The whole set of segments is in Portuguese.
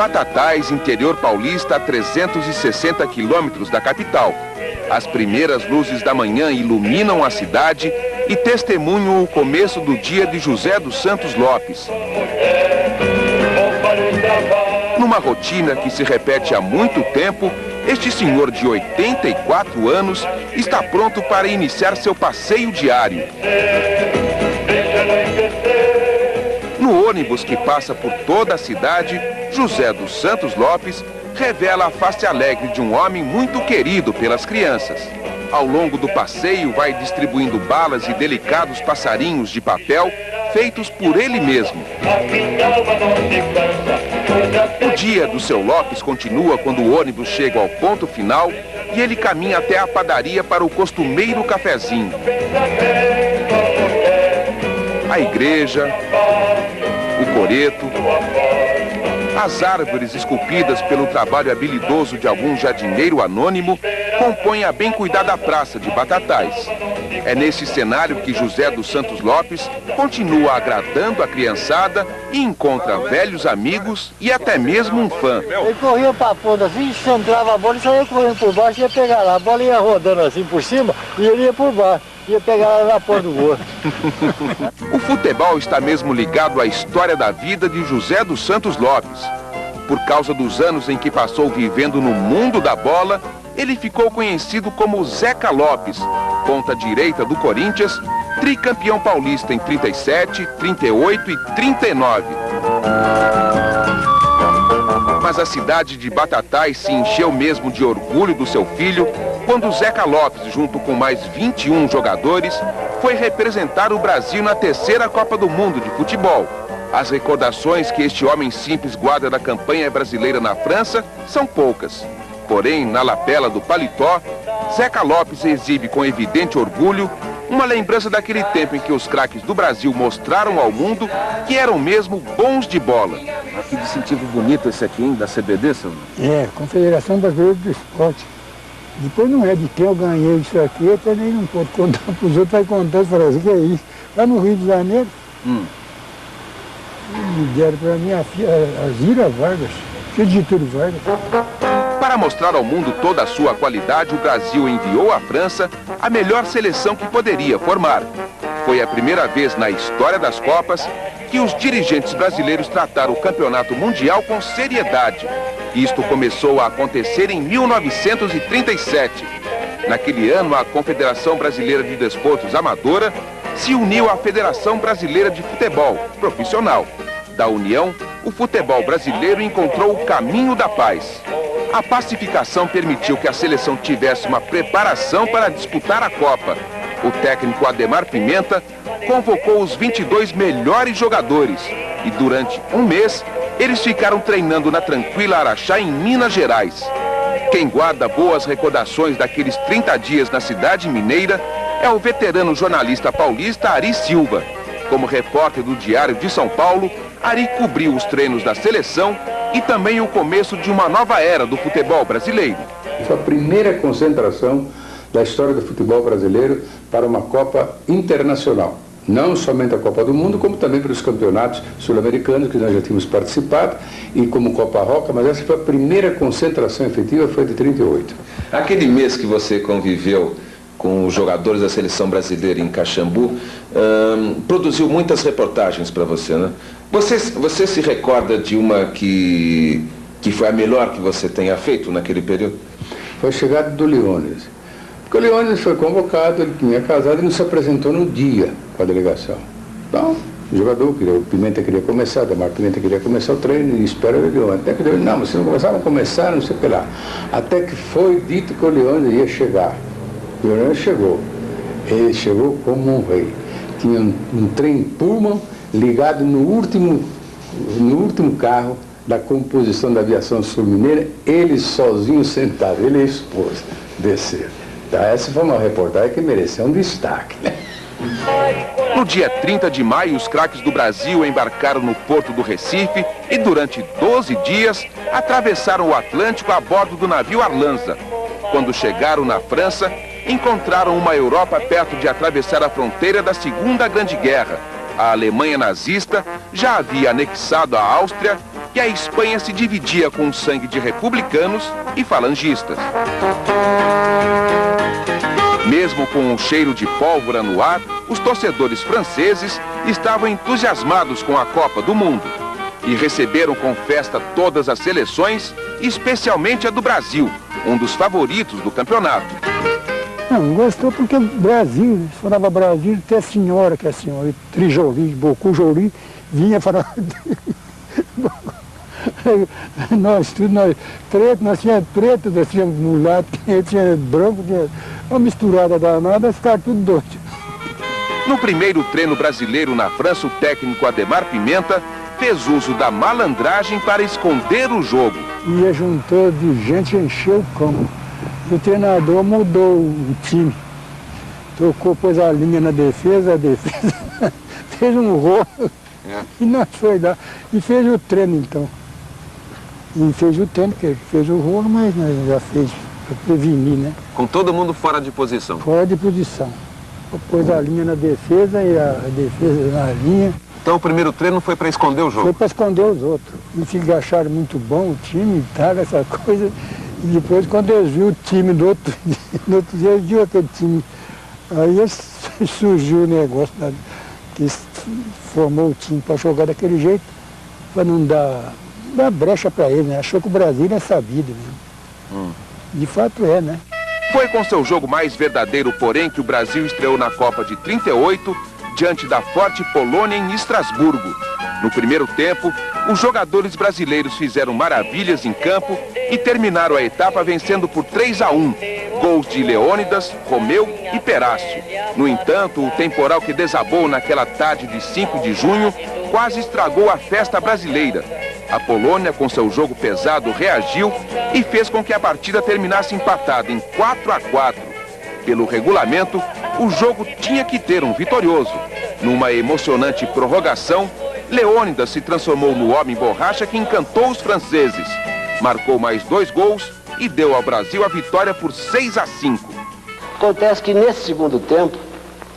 Batatais, interior paulista, a 360 quilômetros da capital. As primeiras luzes da manhã iluminam a cidade e testemunham o começo do dia de José dos Santos Lopes. Numa rotina que se repete há muito tempo, este senhor de 84 anos está pronto para iniciar seu passeio diário. No ônibus que passa por toda a cidade, José dos Santos Lopes revela a face alegre de um homem muito querido pelas crianças. Ao longo do passeio, vai distribuindo balas e delicados passarinhos de papel feitos por ele mesmo. O dia do seu Lopes continua quando o ônibus chega ao ponto final e ele caminha até a padaria para o costumeiro cafezinho. A igreja, o coreto, as árvores esculpidas pelo trabalho habilidoso de algum jardineiro anônimo compõem a bem cuidada praça de Batatais. É nesse cenário que José dos Santos Lopes continua agradando a criançada e encontra velhos amigos e até mesmo um fã. Ele corria para a ponta assim, centrava a bola e saía correndo por baixo e ia pegar lá. A bola ia rodando assim por cima e ele ia por baixo. Ia pegar lá na ponta do gol. O futebol está mesmo ligado à história da vida de José dos Santos Lopes. Por causa dos anos em que passou vivendo no mundo da bola, ele ficou conhecido como Zeca Lopes, ponta direita do Corinthians, tricampeão paulista em 37, 38 e 39. Mas a cidade de Batatais se encheu mesmo de orgulho do seu filho quando Zeca Lopes, junto com mais 21 jogadores, foi representar o Brasil na terceira Copa do Mundo de futebol. As recordações que este homem simples guarda da campanha brasileira na França são poucas. Porém, na lapela do paletó, Zeca Lopes exibe com evidente orgulho uma lembrança daquele tempo em que os craques do Brasil mostraram ao mundo que eram mesmo bons de bola. Que distintivo bonito esse aqui, hein, da CBD, senhor? É, Confederação Brasileira do Esporte. Depois não é de quem eu ganhei isso aqui, eu também não posso contar para os outros, vai contar para assim, que é isso. Lá no Rio de Janeiro, me deram para mim a Zira Vargas, filho de Getúlio Vargas. Para mostrar ao mundo toda a sua qualidade, o Brasil enviou à França a melhor seleção que poderia formar. Foi a primeira vez na história das Copas que os dirigentes brasileiros trataram o campeonato mundial com seriedade. Isto começou a acontecer em 1937. Naquele ano, a Confederação Brasileira de Desportos Amadora se uniu à Federação Brasileira de Futebol Profissional. Da união, o futebol brasileiro encontrou o caminho da paz. A pacificação permitiu que a seleção tivesse uma preparação para disputar a Copa. O técnico Ademar Pimenta convocou os 22 melhores jogadores e durante um mês eles ficaram treinando na tranquila Araxá, em Minas Gerais. Quem guarda boas recordações daqueles 30 dias na cidade mineira é o veterano jornalista paulista Ari Silva. Como repórter do Diário de São Paulo, Ari cobriu os treinos da seleção e também o começo de uma nova era do futebol brasileiro. Foi a primeira concentração da história do futebol brasileiro para uma Copa internacional. Não somente a Copa do Mundo, como também para os campeonatos sul-americanos, que nós já tínhamos participado, e como Copa Roca, mas essa foi a primeira concentração efetiva, foi de 38. Aquele mês que você conviveu com os jogadores da seleção brasileira em Caxambu, produziu muitas reportagens para você, né? Você se recorda de uma que foi a melhor que você tenha feito naquele período? Foi a chegada do Leônidas. Porque o Leônidas foi convocado, ele tinha casado e não se apresentou no dia com a delegação. Então, o jogador, o Pimenta queria começar, o Ademar Pimenta queria começar o treino e espera o Leônidas. Até que o Leônidas, não, vocês não começaram a começar, não sei o que lá. Até que foi dito que o Leônidas ia chegar. O Leônidas chegou. Ele chegou como um rei. Tinha um trem Pullman ligado no último carro da composição da aviação sul-mineira, ele sozinho sentado, ele e a esposa, desceram. Então, essa foi uma reportagem que mereceu um destaque, né? No dia 30 de maio, os craques do Brasil embarcaram no porto do Recife e durante 12 dias atravessaram o Atlântico a bordo do navio Arlanza. Quando chegaram na França, encontraram uma Europa perto de atravessar a fronteira da Segunda Grande Guerra. A Alemanha nazista já havia anexado a Áustria que a Espanha se dividia com o sangue de republicanos e falangistas. Mesmo com o cheiro de pólvora no ar, os torcedores franceses estavam entusiasmados com a Copa do Mundo e receberam com festa todas as seleções, especialmente a do Brasil, um dos favoritos do campeonato. Não, gostou porque Brasil, falava Brasil, até a senhora, que é a senhora Trijoli, Bocujoli, vinha falar. Nós tínhamos preto, nós tínhamos mulato, tinha branco, tinha uma misturada danada, ficaram tudo doido. No primeiro treino brasileiro na França, o técnico Ademar Pimenta fez uso da malandragem para esconder o jogo. Ia juntou de gente, encheu o campo. O treinador mudou o time. Tocou, pôs a linha na defesa, fez um rolo e nós foi lá. E fez o treino então. E fez o treino, porque fez o rolo, mas nós já fez para prevenir, né? Com todo mundo fora de posição? Fora de posição. Pôs a linha na defesa e a defesa na linha. Então o primeiro treino foi para esconder o jogo? Foi para esconder os outros. Eles se acharam muito bom o time e tal, essa coisa. E depois, quando eles viram o time no outro dia, eles viram aquele time. Aí surgiu o negócio que formou o time para jogar daquele jeito, para não dar brecha para eles, né? Achou que o Brasil é sabido mesmo. De fato é, né? Foi com seu jogo mais verdadeiro, porém, que o Brasil estreou na Copa de 38, diante da forte Polônia em Estrasburgo. No primeiro tempo, os jogadores brasileiros fizeram maravilhas em campo e terminaram a etapa vencendo por 3-1. Gols de Leônidas, Romeu e Perácio. No entanto, o temporal que desabou naquela tarde de 5 de junho quase estragou a festa brasileira. A Polônia, com seu jogo pesado, reagiu e fez com que a partida terminasse empatada em 4-4. Pelo regulamento, o jogo tinha que ter um vitorioso. Numa emocionante prorrogação, Leônidas se transformou no homem borracha que encantou os franceses. Marcou mais 2 gols e deu ao Brasil a vitória por 6-5. Acontece que nesse segundo tempo,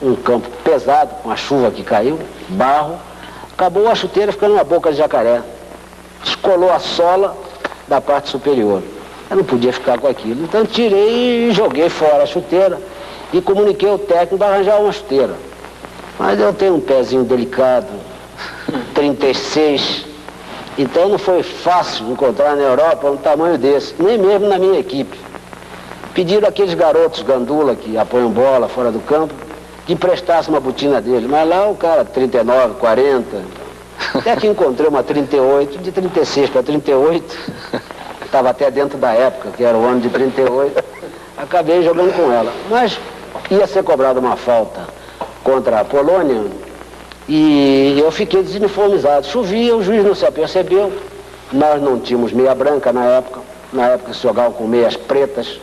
um campo pesado, com a chuva que caiu, barro, acabou a chuteira ficando na boca de jacaré. Descolou a sola da parte superior. Eu não podia ficar com aquilo. Então tirei e joguei fora a chuteira e comuniquei ao técnico para arranjar uma chuteira. Mas eu tenho um pezinho delicado, 36, então não foi fácil encontrar na Europa um tamanho desse, nem mesmo na minha equipe. Pediram aqueles garotos gandula que apoiam bola fora do campo, que prestasse uma botina dele, mas lá o cara 39, 40... Até que encontrei uma 38, de 36 para 38, estava até dentro da época, que era o ano de 38, acabei jogando com ela. Mas ia ser cobrada uma falta contra a Polônia e eu fiquei desuniformizado. Chovia, o juiz não se apercebeu, nós não tínhamos meia branca na época se jogavam com meias pretas.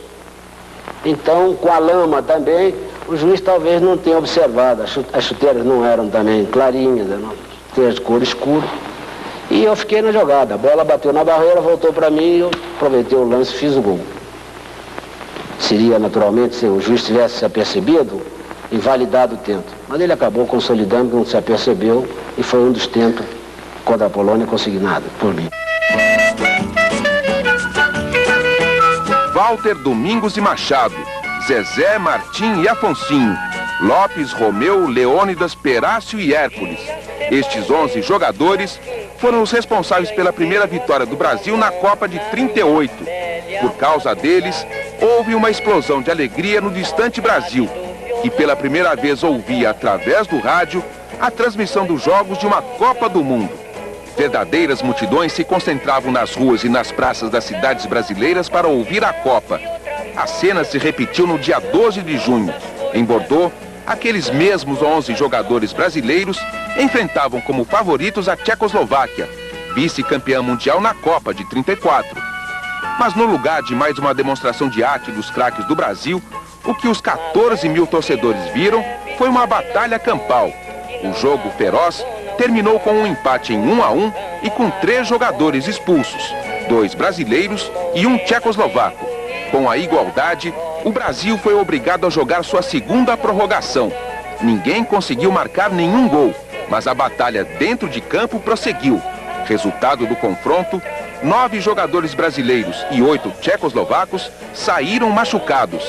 Então, com a lama também, o juiz talvez não tenha observado, as chuteiras não eram também clarinhas, de cor escura, e eu fiquei na jogada. A bola bateu na barreira, voltou para mim e eu aproveitei o lance e fiz o gol. Seria, naturalmente, se o juiz tivesse se apercebido, invalidado o tento. Mas ele acabou consolidando que não se apercebeu e foi um dos tentos contra a Polônia consignado por mim. Walter, Domingos e Machado, Zezé, Martim e Afonsinho, Lopes, Romeu, Leônidas, Perácio e Hércules. Estes 11 jogadores foram os responsáveis pela primeira vitória do Brasil na Copa de 38. Por causa deles, houve uma explosão de alegria no distante Brasil, que pela primeira vez ouvia através do rádio a transmissão dos jogos de uma Copa do Mundo. Verdadeiras multidões se concentravam nas ruas e nas praças das cidades brasileiras para ouvir a Copa. A cena se repetiu no dia 12 de junho. Em Bordeaux, aqueles mesmos 11 jogadores brasileiros enfrentavam como favoritos a Tchecoslováquia, vice-campeã mundial na Copa de 34. Mas no lugar de mais uma demonstração de arte dos craques do Brasil, o que os 14 mil torcedores viram foi uma batalha campal. O jogo feroz terminou com um empate em 1-1 e com 3 jogadores expulsos, 2 brasileiros e 1 tchecoslovaco. Com a igualdade, o Brasil foi obrigado a jogar sua segunda prorrogação. Ninguém conseguiu marcar nenhum gol, mas a batalha dentro de campo prosseguiu. Resultado do confronto, 9 jogadores brasileiros e 8 tchecoslovacos saíram machucados.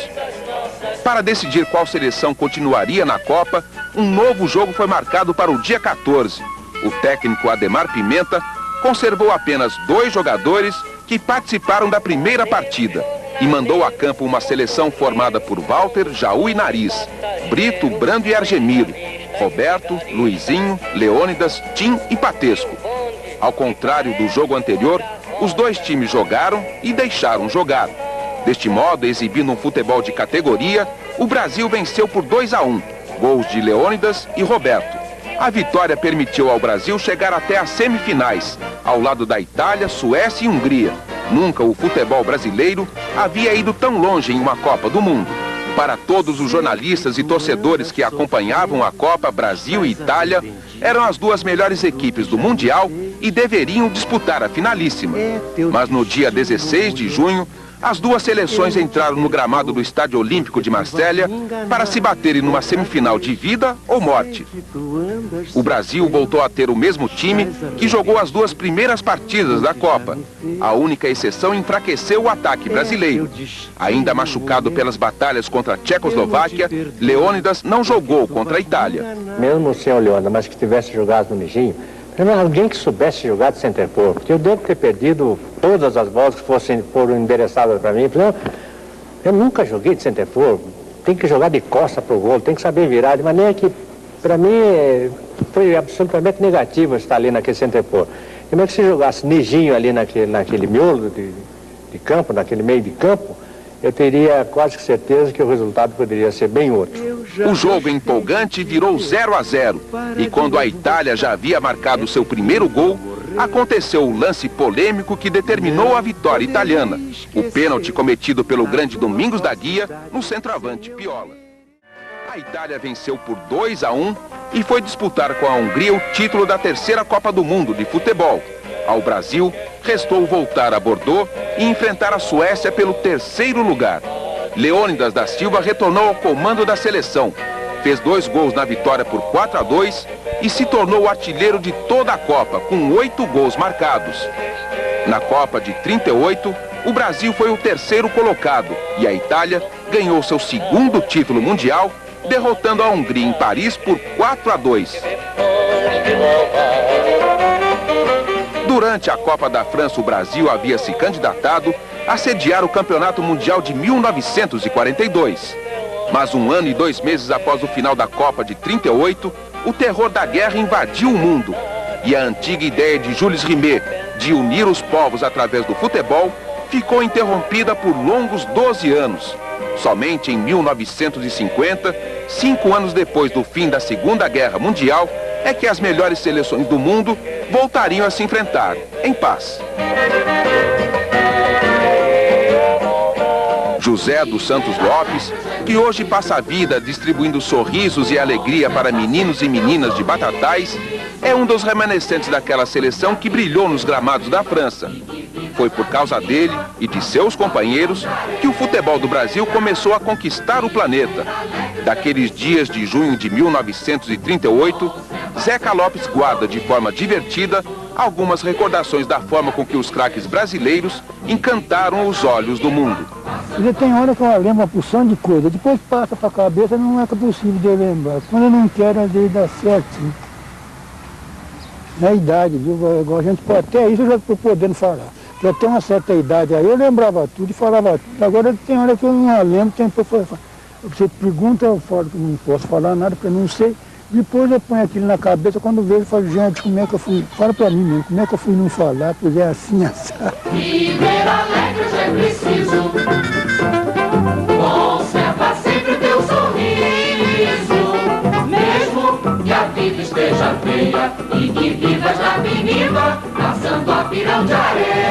Para decidir qual seleção continuaria na Copa, um novo jogo foi marcado para o dia 14. O técnico Ademar Pimenta conservou apenas 2 jogadores que participaram da primeira partida e mandou a campo uma seleção formada por Walter, Jaú e Nariz, Brito, Brando e Argemiro, Roberto, Luizinho, Leônidas, Tim e Patesco. Ao contrário do jogo anterior, os 2 times jogaram e deixaram jogar. Deste modo, exibindo um futebol de categoria, o Brasil venceu por 2-1, gols de Leônidas e Roberto. A vitória permitiu ao Brasil chegar até as semifinais, ao lado da Itália, Suécia e Hungria. Nunca o futebol brasileiro havia ido tão longe em uma Copa do Mundo. Para todos os jornalistas e torcedores que acompanhavam a Copa, Brasil e Itália eram as 2 melhores equipes do Mundial e deveriam disputar a finalíssima. Mas no dia 16 de junho, as 2 seleções entraram no gramado do Estádio Olímpico de Marsella para se baterem numa semifinal de vida ou morte. O Brasil voltou a ter o mesmo time que jogou as 2 primeiras partidas da Copa. A única exceção enfraqueceu o ataque brasileiro. Ainda machucado pelas batalhas contra a Tchecoslováquia, Leônidas não jogou contra a Itália. Mesmo sem o Leônidas, mas que tivesse jogado no Nijinho, alguém que soubesse jogar de centerfor, porque eu devo ter perdido todas as bolas que foram endereçadas para mim. Eu nunca joguei de centerfor, tem que jogar de costa pro gol, tem que saber virar, de maneira que, para mim, foi absolutamente negativo estar ali naquele centerfor. Como é que se jogasse Nijinho ali naquele miolo de campo, naquele meio de campo, eu teria quase certeza que o resultado poderia ser bem outro. O jogo empolgante virou 0-0 e quando a Itália já havia marcado seu primeiro gol, aconteceu o lance polêmico que determinou a vitória italiana, o pênalti cometido pelo grande Domingos da Guia no centroavante Piola. A Itália venceu por 2-1 e foi disputar com a Hungria o título da 3ª Copa do Mundo de futebol. Ao Brasil, restou voltar a Bordeaux e enfrentar a Suécia pelo 3º lugar. Leônidas da Silva retornou ao comando da seleção, fez 2 gols na vitória por 4-2 e se tornou o artilheiro de toda a Copa, com 8 gols marcados. Na Copa de 38, o Brasil foi o 3º colocado e a Itália ganhou seu 2º título mundial, derrotando a Hungria em Paris por 4-2. Durante a Copa da França, o Brasil havia se candidatado a sediar o Campeonato Mundial de 1942. Mas 1 ano e 2 meses após o final da Copa de 38, o terror da guerra invadiu o mundo. E a antiga ideia de Jules Rimet de unir os povos através do futebol ficou interrompida por longos 12 anos. Somente em 1950, 5 anos depois do fim da Segunda Guerra Mundial, é que as melhores seleções do mundo voltariam a se enfrentar, em paz. José dos Santos Lopes, que hoje passa a vida distribuindo sorrisos e alegria para meninos e meninas de Batatais, é um dos remanescentes daquela seleção que brilhou nos gramados da França. Foi por causa dele e de seus companheiros que o futebol do Brasil começou a conquistar o planeta. Daqueles dias de junho de 1938, Zeca Lopes guarda de forma divertida algumas recordações da forma com que os craques brasileiros encantaram os olhos do mundo. Tem hora que eu lembro uma porção de coisa, depois passa para a cabeça, não é possível de lembrar. Quando eu não quero, às vezes dá certo. Na idade, viu? Igual a gente pode, até isso eu já estou podendo falar. Já tem uma certa idade aí, eu lembrava tudo e falava tudo. Agora tem hora que eu não lembro, você pergunta, eu falo que não posso falar nada, porque eu não sei. Depois eu ponho aquilo na cabeça, quando eu vejo, eu falo, gente, como é que eu fui? Fala pra mim mesmo, como é que eu fui não falar, pois é assim, assado. Viver alegre hoje é preciso, conserva sempre o teu sorriso, mesmo que a vida esteja feia e que vivas na avenida, caçando a pirão de areia.